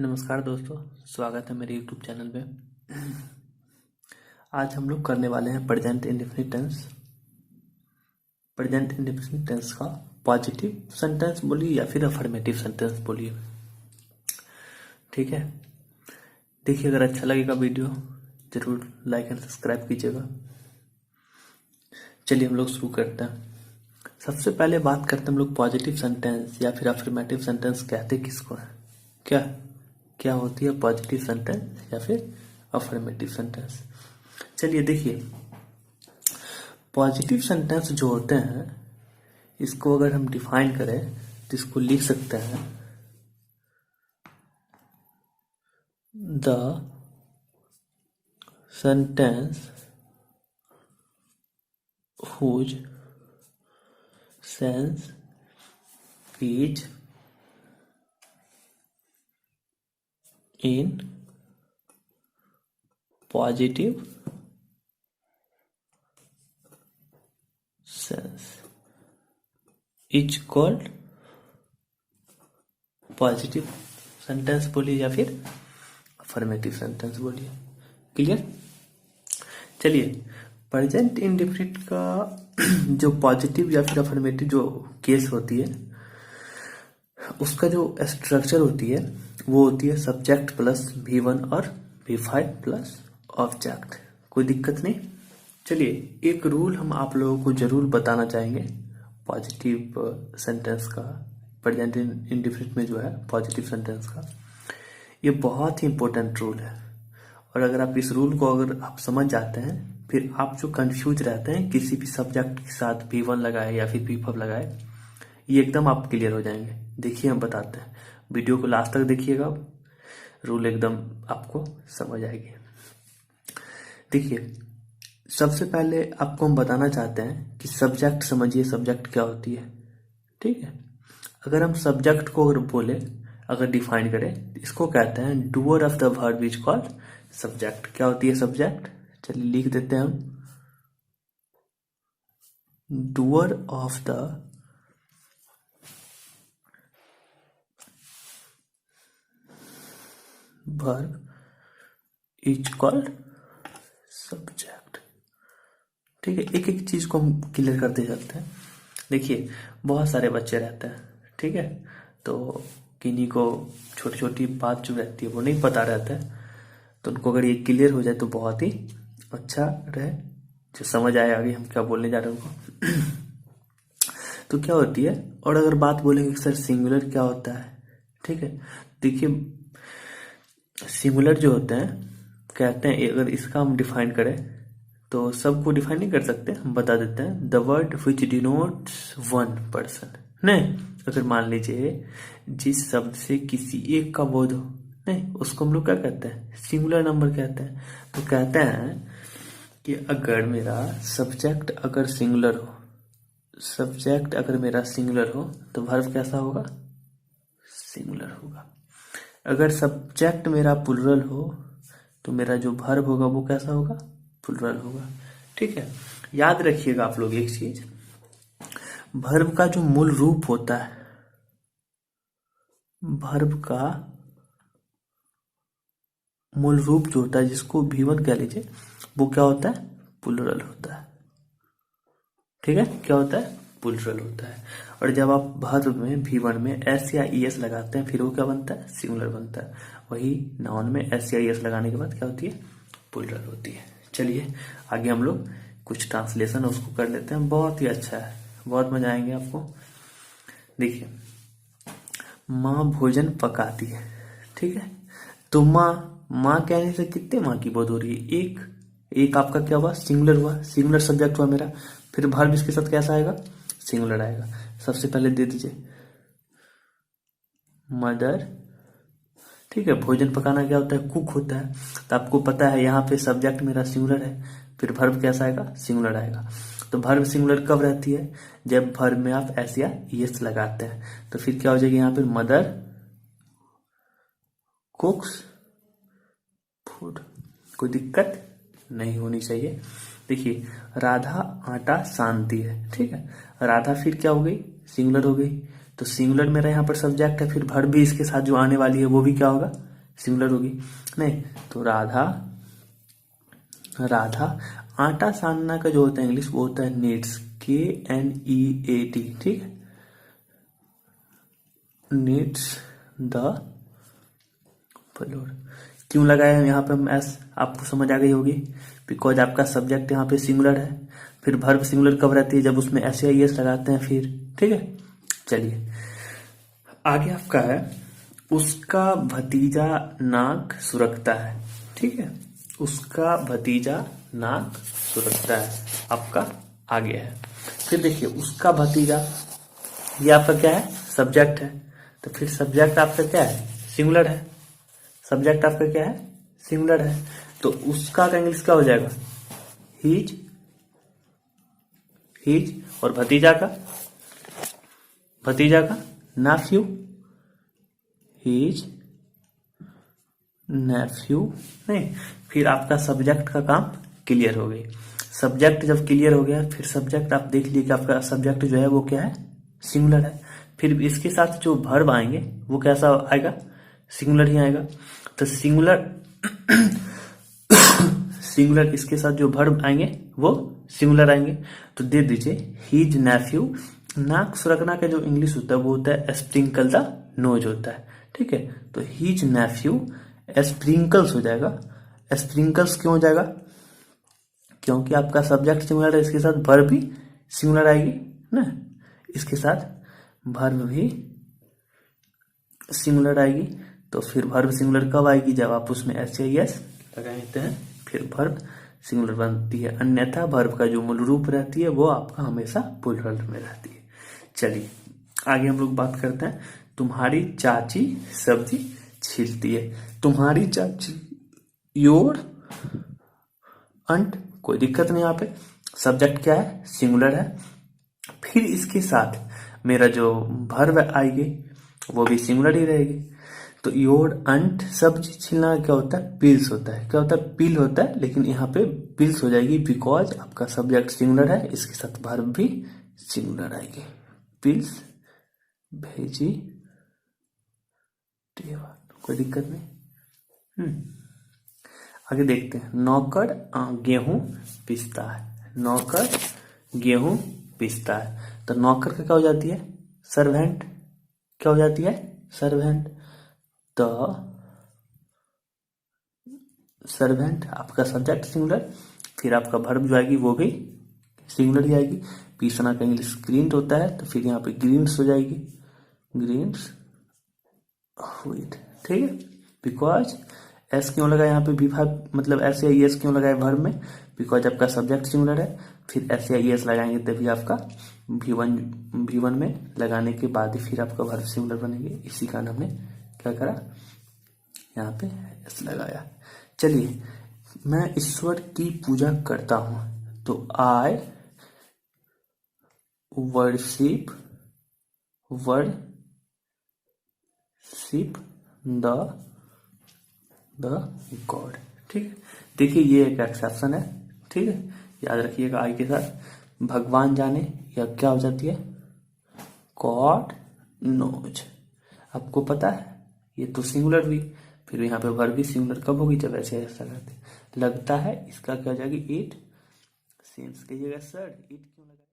नमस्कार दोस्तों, स्वागत है मेरे YouTube चैनल पे। आज हम लोग करने वाले हैं present indefinite tense. Present indefinite tense का पॉजिटिव सेंटेंस बोलिए या फिर अफर्मेटिव सेंटेंस बोलिए, ठीक है। देखिए, अगर अच्छा लगेगा वीडियो जरूर लाइक एंड सब्सक्राइब कीजिएगा। चलिए हम लोग शुरू करते हैं। सबसे पहले बात करते हैं हम लोग पॉजिटिव सेंटेंस या फिर अफर्मेटिव सेंटेंस कहते किसको है। क्या होती है पॉजिटिव सेंटेंस या फिर अफर्मेटिव सेंटेंस। चलिए देखिए, पॉजिटिव सेंटेंस जो होते हैं इसको अगर हम डिफाइन करें तो इसको लिख सकते हैं the sentence whose sense is in positive sense is called positive sentence बोलिए या फिर अफर्मेटिव सेंटेंस बोलिए। क्लियर। चलिए, प्रेजेंट इंडेफिनिट का जो पॉजिटिव या फिर अफर्मेटिव जो केस होती है उसका जो स्ट्रक्चर होती है वो होती है सब्जेक्ट प्लस V1 और V5 प्लस ऑब्जेक्ट। कोई दिक्कत नहीं। चलिए, एक रूल हम आप लोगों को जरूर बताना चाहेंगे पॉजिटिव सेंटेंस का, प्रेजेंट इंडेफिनिट में जो है पॉजिटिव सेंटेंस का। ये बहुत ही इंपॉर्टेंट रूल है और अगर आप इस रूल को अगर आप समझ जाते हैं फिर आप जो कंफ्यूज रहते हैं किसी भी सब्जेक्ट के साथ V1 लगाए या फिर V5 लगाए, ये एकदम आप क्लियर हो जाएंगे। देखिए, हम बताते हैं, वीडियो को लास्ट तक देखिएगा, रूल एकदम आपको समझ आएगी। देखिए, सबसे पहले आपको हम बताना चाहते हैं कि सब्जेक्ट समझिए, सब्जेक्ट क्या होती है, ठीक है। अगर हम सब्जेक्ट को अगर बोले, अगर डिफाइन करें, इसको कहते हैं doer of the verb is called subject. क्या होती है सब्जेक्ट? चलिए लिख देते हैं हम, doer of the verb is called subject, ठीक है। एक एक चीज को हम क्लियर करते चलते हैं। देखिए, बहुत सारे बच्चे रहते हैं, ठीक है, तो किन्हीं को छोटी छोटी बात जो रहती है वो नहीं पता रहता है, तो उनको अगर ये क्लियर हो जाए तो बहुत ही अच्छा रहे, जो समझ आए आगे हम क्या बोलने जा रहे हैं उनको। तो क्या होती है, और अगर बात बोलेंगे सर सिंगुलर क्या होता है, ठीक है। देखिए, सिंगुलर जो होते हैं कहते हैं, अगर इसका हम डिफाइन करें तो सबको डिफाइन नहीं कर सकते, हम बता देते हैं the word which denotes one person. नहीं, अगर मान लीजिए जिस शब्द से किसी एक का बोध हो, नहीं, उसको हम लोग क्या कहते हैं? सिंगुलर नंबर कहते हैं। तो कहते हैं कि अगर मेरा सब्जेक्ट अगर सिंगुलर हो, सब्जेक्ट अगर मेरा सिंगुलर हो तो वर्ब कैसा होगा? सिंगुलर होगा। अगर सब्जेक्ट मेरा प्लुरल हो तो मेरा जो वर्ब होगा वो कैसा होगा? प्लुरल होगा, ठीक है। याद रखिएगा आप लोग एक चीज, वर्ब का जो मूल रूप होता है, वर्ब का मूल रूप जो होता है जिसको V1 कह लीजिए, वो क्या होता है? प्लुरल होता है, ठीक है। क्या होता है? प्लुरल होता है। और जब आप वर्ब में V1 में S या ES लगाते हैं फिर वो क्या बनता है? सिंगुलर बनता है। वही नाउन में S या ES लगाने के बाद क्या होती है? प्लुरल होती है। चलिए आगे हम लोग कुछ ट्रांसलेशन उसको कर लेते हैं, बहुत ही अच्छा है, बहुत मजा आएंगे आपको। देखिए, माँ भोजन पकाती है, ठीक है। तो माँ कहने से कितने माँ की बोध हो रही है? एक आपका क्या हुआ? सिंगुलर हुआ, सिंगुलर सब्जेक्ट हुआ मेरा। फिर वर्ब इसके साथ कैसा आएगा? सिंगुलर आएगा। सबसे पहले दे दीजिए मदर, ठीक है। भोजन पकाना क्या होता है? कुक होता है। तो आपको पता है यहाँ पे सब्जेक्ट मेरा सिंगुलर है, फिर वर्ब कैसा आएगा? सिंगुलर आएगा। तो वर्ब सिंगुलर कब रहती है? जब वर्ब में आप एस या ईएस लगाते हैं। तो फिर क्या हो जाएगी यहाँ पे? Mother कुक्स food. कोई दिक्कत नहीं होनी चाहिए। देखिए, राधा आटा सानती है, ठीक है। राधा फिर क्या हो गई? सिंगुलर हो गई। तो सिंगुलर मेरा यहाँ पर सब्जेक्ट है, फिर वर्ब भी इसके साथ जो आने वाली है वो भी क्या होगा? सिंगुलर होगी नहीं। तो राधा आटा सानना का जो होता है इंग्लिश वो होता है नीड्स, KNEAT, ठीक है, नीड्स द फ्लोर। क्यों लगाया है यहाँ पे हम एस, आपको समझ आ गई होगी, बिकॉज आपका सब्जेक्ट यहाँ पे सिंगुलर है, फिर वर्ब सिंगुलर कब रहती है, जब उसमें SAIS लगाते हैं फिर, ठीक है। चलिए आगे आपका है, उसका भतीजा नाक सुरखता है, ठीक है, उसका भतीजा नाक सुरखता है, आपका आगे है। फिर देखिए उसका भतीजा, ये आपका क्या है, सब्जेक्ट है, तो फिर सब्जेक्ट आपका क्या है, सिंगुलर है, सब्जेक्ट आपका क्या है, सिंगुलर है, तो उसका इंग्लिश क्या हो जाएगा, हीज, और भतीजा का नेफ्यू, हीज नेफ्यू, नहीं। फिर आपका सब्जेक्ट का काम क्लियर हो गई। सब्जेक्ट जब क्लियर हो गया, फिर सब्जेक्ट आप देख लीजिए कि आपका सब्जेक्ट जो है वो क्या है, सिंगुलर है। फिर इसके साथ जो वर्ब आएंगे वो कैसा आएगा, सिंगुलर ही आएगा। तो सिंगुलर इसके साथ जो वर्ब आएंगे वो सिंगुलर आएंगे। तो दे दीजिए हीज नेफ्यू, नाक सुरखना का जो इंग्लिश होता है वो होता है स्प्रिंकल द नोज होता है, ठीक है। तो हीज नेफ्यू स्प्रिंकल्स हो जाएगा। स्प्रिंकल्स क्यों हो जाएगा, क्योंकि आपका सब्जेक्ट सिंगुलर है, इसके साथ वर्ब भी सिंगुलर आएगी ना, इसके साथ वर्ब भी सिंगुलर आएगी। तो फिर वर्ब सिंगुलर कब आएगी, जब आप उसमें SAIS लगा देते हैं, फिर वर्ब सिंगुलर बनती है। अन्यथा वर्ब का जो मूल रूप रहती है वो आपका हमेशा प्लूरल में रहती है। चलिए आगे हम लोग बात करते हैं, तुम्हारी चाची सब्जी छीलती है। तुम्हारी चाची, योर अंट, कोई दिक्कत नहीं, यहाँ पे सब्जेक्ट क्या है, सिंगुलर है। फिर इसके साथ मेरा जो वर्ब आएगी वो भी सिंगुलर ही रहेगी। तो योर अंट सब्जी छीलना क्या होता है, पिल्स होता है, क्या होता है, पिल होता है, लेकिन यहाँ पे पिल्स हो जाएगी बिकॉज आपका सब्जेक्ट सिंगुलर है, इसके साथ वर्ब भी सिंगुलर आएगी। पिल्स भेजी कोई दिक्कत नहीं। आगे देखते हैं, नौकर गेहूं पिसता है, नौकर गेहूं पिसता है। तो नौकर का क्या हो जाती है, सर्वेंट, क्या हो जाती है, सर्वेंट। तो सर्वेंट आपका सब्जेक्ट सिंगुलर, फिर आपका वर्ब जो आएगी वो भी सिंगुलर ही आएगी। पीसना का इंग्लिश ग्रीन्ड होता है, तो फिर यहाँ पे ग्रीन्स हो जाएगी, ग्रीन्स व्हीट, ठीक है। बिकॉज एस क्यों लगा यहाँ पे, विभाग मतलब SAIS क्यों लगाए वर्ब में, बिकॉज आपका सब्जेक्ट सिंगुलर है, फिर SAIS लगाएंगे तभी आपका V1 में लगाने के बाद ही फिर आपका वर्ब सिंगुलर बनेंगे। इसी कारण हमने क्या करा, यहाँ पे एस लगाया। चलिए मैं ईश्वर की पूजा करता हूं, तो आई वर्शिप द गॉड, ठीक है। देखिए ये एक एक्सेप्शन है, ठीक है, याद रखिएगा। आई के साथ भगवान जाने या क्या हो जाती है, गॉड नोज। आपको पता है ये तो सिंगुलर हुई, फिर यहाँ पे वर्ब भी सिंगुलर कब होगी, जब ऐसा करते लगता है, इसका क्या हो जाएगी, इट। सेंस कहिएगा सर, इट